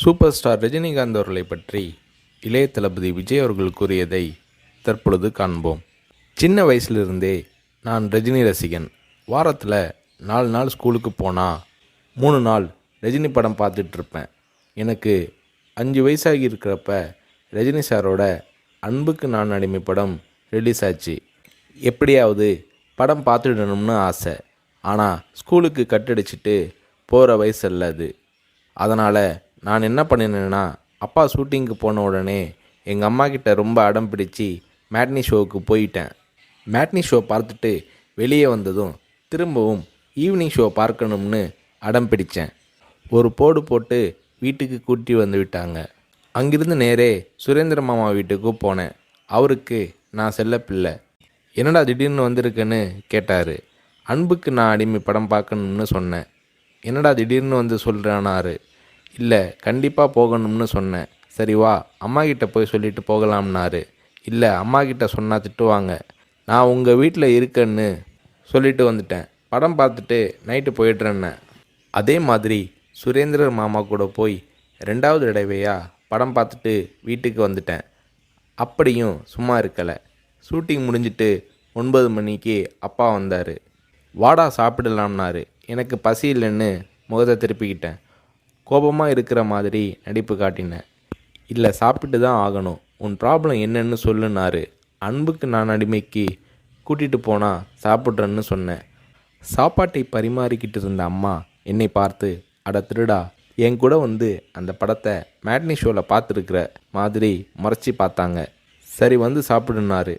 Super star Rajinikanth அவர்களை பற்றி இளைய தளபதி விஜய் அவர்கள் கூறியதை தற்பொழுது காண்போம். சின்ன வயசுலிருந்தே நான் ரஜினி ரசிகன். வாரத்தில் 4 நாள் ஸ்கூலுக்கு போனால் 3 நாள் ரஜினி படம் பார்த்துட்ருப்பேன். எனக்கு 5 வயசாகி இருக்கிறப்ப ரஜினி சாரோட அன்புக்கு நான் அடிமை படம் ரிலீஸ் ஆச்சு. எப்படியாவது படம் பார்த்துடணும்னு ஆசை. ஆனால் ஸ்கூலுக்கு கட்டடிச்சிட்டு போகிற வயசு அல்ல அது. அதனால் நான் என்ன பண்ணினேன்னா, அப்பா ஷூட்டிங்க்கு போன உடனே எங்கள் அம்மா கிட்ட ரொம்ப அடம் பிடிச்சி மேட்னி ஷோவுக்கு போயிட்டேன். மேட்னி ஷோ பார்த்துட்டு வெளியே வந்ததும் திரும்பவும் ஈவினிங் ஷோ பார்க்கணும்னு அடம் பிடித்தேன். ஒரு போடு போட்டு வீட்டுக்கு கூட்டி வந்து விட்டாங்க. அங்கிருந்து நேரே சுரேந்திர மாமா வீட்டுக்கு போனேன். அவருக்கு நான் செல்ல பிள்ளை. என்னடா திடீர்னு வந்திருக்கேன்னு கேட்டார். அன்புக்கு நான் அடிமை படம் பார்க்கணும்னு சொன்னேன். என்னடா திடீர்னு வந்து சொல்கிறானாரு. இல்லை, கண்டிப்பாக போகணும்னு சொன்னேன். சரி வா, அம்மா கிட்ட போய் சொல்லிட்டு போகலாம்னாரு. இல்லை, அம்மா கிட்ட சொன்னால் திட்டுவாங்க. நான் உங்கள் வீட்டில் இருக்கேன்னு சொல்லிட்டு வந்துட்டேன். படம் பார்த்துட்டு நைட்டு போயிடுறேன்னு. அதே மாதிரி சுரேந்திரர் மாமா கூட போய் 2வது தடவையாக படம் பார்த்துட்டு வீட்டுக்கு வந்துட்டேன். அப்படியும் சும்மா இருக்கலை. ஷூட்டிங் முடிஞ்சிட்டு 9 மணிக்கு அப்பா வந்தார். வாடா சாப்பிடலாம்னாரு. எனக்கு பசி இல்லைன்னு முகத்தை திருப்பிக்கிட்டேன். கோபமாக இருக்கிற மாதிரி நடிப்பு காட்டினேன். இல்லை, சாப்பிட்டு தான் ஆகணும். உன் ப்ராப்ளம் என்னன்னு சொல்லுனாரு. அன்புக்கு நான் அடிமைக்கு கூட்டிகிட்டு போனால் சாப்பிட்றேன்னு சொன்னேன். சாப்பாட்டை பரிமாறிக்கிட்டு இருந்த அம்மா என்னை பார்த்து, அட திருடா, என் கூட வந்து அந்த படத்தை மேட்னி ஷோவில் பார்த்துருக்குற மாதிரி முறைச்சி பார்த்தாங்க. சரி வந்து சாப்பிடுனாரு.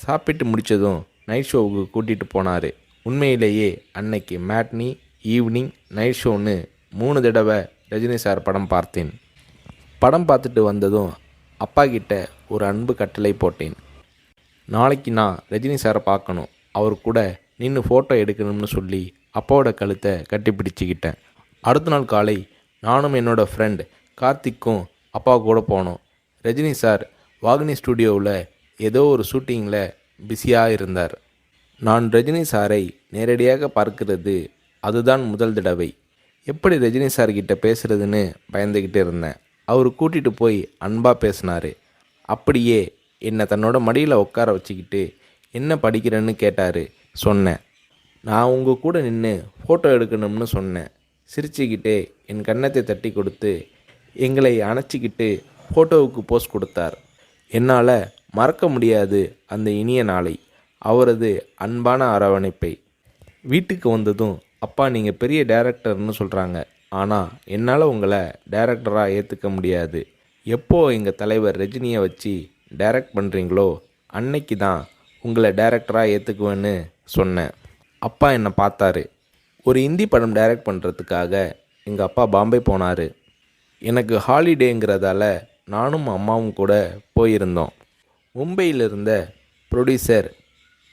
சாப்பிட்டு முடித்ததும் நைட் ஷோவுக்கு கூட்டிகிட்டு போனார். உண்மையிலேயே அன்னைக்கு மேட்னி, ஈவினிங், நைட் ஷோன்னு 3 தடவை ரஜினி சார் படம் பார்த்தேன். படம் பார்த்துட்டு வந்ததும் அப்பா கிட்ட ஒரு அன்பு கட்டளை போட்டேன். நாளைக்கு நான் ரஜினி சாரை பார்க்கணும், அவர் கூட நின்று ஃபோட்டோ எடுக்கணும்னு சொல்லி அப்பாவோட கழுத்தை கட்டி பிடிச்சிக்கிட்டேன். அடுத்த நாள் காலை நானும் என்னோடய ஃப்ரெண்ட் கார்த்திக்கும் அப்பா கூட போனோம். ரஜினி சார் வாகினி ஸ்டுடியோவில் ஏதோ ஒரு ஷூட்டிங்கில் பிஸியாக இருந்தார். நான் ரஜினி சாரை நேரடியாக பார்க்கிறது அதுதான் முதல் தடவை. எப்படி ரஜினி சார்கிட்ட பேசுகிறதுன்னு பயந்துக்கிட்டு இருந்தேன். அவர் கூட்டிகிட்டு போய் அன்பாக பேசினார். அப்படியே என்னை தன்னோட மடியில் உட்கார வச்சுக்கிட்டு என்ன படிக்கிறேன்னு கேட்டார். சொன்னேன், நான் உங்கள் கூட நின்று ஃபோட்டோ எடுக்கணும்னு சொன்னேன். சிரிச்சுக்கிட்டே என் கன்னத்தை தட்டி கொடுத்து எங்களை அணைச்சிக்கிட்டு ஃபோட்டோவுக்கு போஸ் கொடுத்தார். என்னால் மறக்க முடியாது அந்த இனிய நாளை, அவரது அன்பான அரவணைப்பை. வீட்டுக்கு வந்ததும், அப்பா நீங்கள் பெரிய டைரக்டர்னு சொல்கிறாங்க, ஆனால் என்னால் உங்களை டைரக்டராக ஏற்றுக்க முடியாது. எப்போ எங்கள் தலைவர் ரஜினியை வச்சு டைரக்ட் பண்ணுறீங்களோ அன்னைக்கு தான் உங்களை டைரக்டராக ஏற்றுக்குவேன்னு சொன்னேன். அப்பா என்னை பார்த்தாரு. ஒரு ஹிந்தி படம் டைரக்ட் பண்ணுறதுக்காக எங்கள் அப்பா பாம்பே போனார். எனக்கு ஹாலிடேங்கிறதால நானும் அம்மாவும் கூட போயிருந்தோம். மும்பையில் இருந்த ப்ரொடியூசர்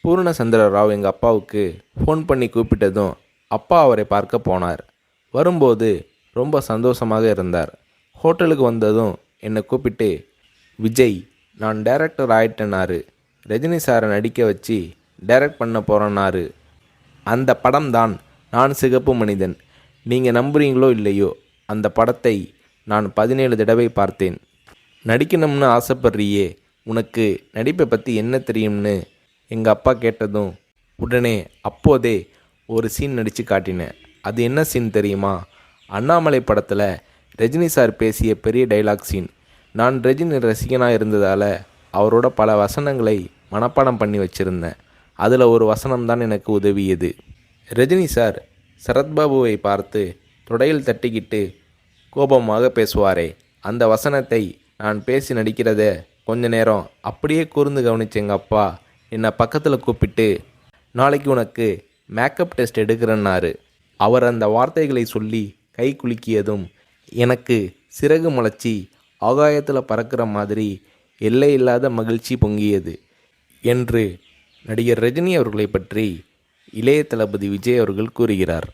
பூர்ணச்சந்திர ராவ் எங்கள் அப்பாவுக்கு ஃபோன் பண்ணி கூப்பிட்டதும் அப்பா அவரை பார்க்க போனார். வரும்போது ரொம்ப சந்தோஷமாக இருந்தார். ஹோட்டலுக்கு வந்ததும் என்னை கூப்பிட்டு, விஜய், நான் டைரக்டர் ஆயிட்டேனாரு. ரஜினி சாரை நடிக்க வச்சு டைரக்ட் பண்ண போகிறேன்னாரு. அந்த படம் தான் நான் சிகப்பு மனிதன். நீங்கள் நம்புறீங்களோ இல்லையோ, அந்த படத்தை நான் 17 தடவை பார்த்தேன். நடிக்கணும்னு ஆசைப்படுறியே, உனக்கு நடிப்பை பற்றி என்ன தெரியும்னு எங்கள் அப்பா கேட்டதும் உடனே அப்போதே ஒரு சீன் நடித்து காட்டினேன். அது என்ன சீன் தெரியுமா? அண்ணாமலை படத்தில் ரஜினி சார் பேசிய பெரிய டைலாக் சீன். நான் ரஜினி ரசிகனாக இருந்ததால் அவரோட பல வசனங்களை மனப்பாடம் பண்ணி வச்சுருந்தேன். அதில் ஒரு வசனம்தான் எனக்கு உதவியது. ரஜினி சார் சரத்பாபுவை பார்த்து தொடையில் தட்டிக்கிட்டு கோபமாக பேசுவாரே, அந்த வசனத்தை நான் பேசி நடிக்கிறத கொஞ்ச நேரம் அப்படியே கூர்ந்து கவனிச்ச எங்கள் அப்பா என்னை பக்கத்தில் கூப்பிட்டு, நாளைக்கு உனக்கு மேக்கப் டெஸ்ட் எடுக்கிறேன்னாரு. அவர் அந்த வார்த்தைகளை சொல்லி கை குலுக்கியதும் எனக்கு சிறகு முளைச்சி ஆகாயத்தில் பறக்கிற மாதிரி எல்லையில்லாத மகிழ்ச்சி பொங்கியது என்று நடிகர் ரஜினி அவர்களை பற்றி இளைய தளபதி விஜய் அவர்கள் கூறுகிறார்.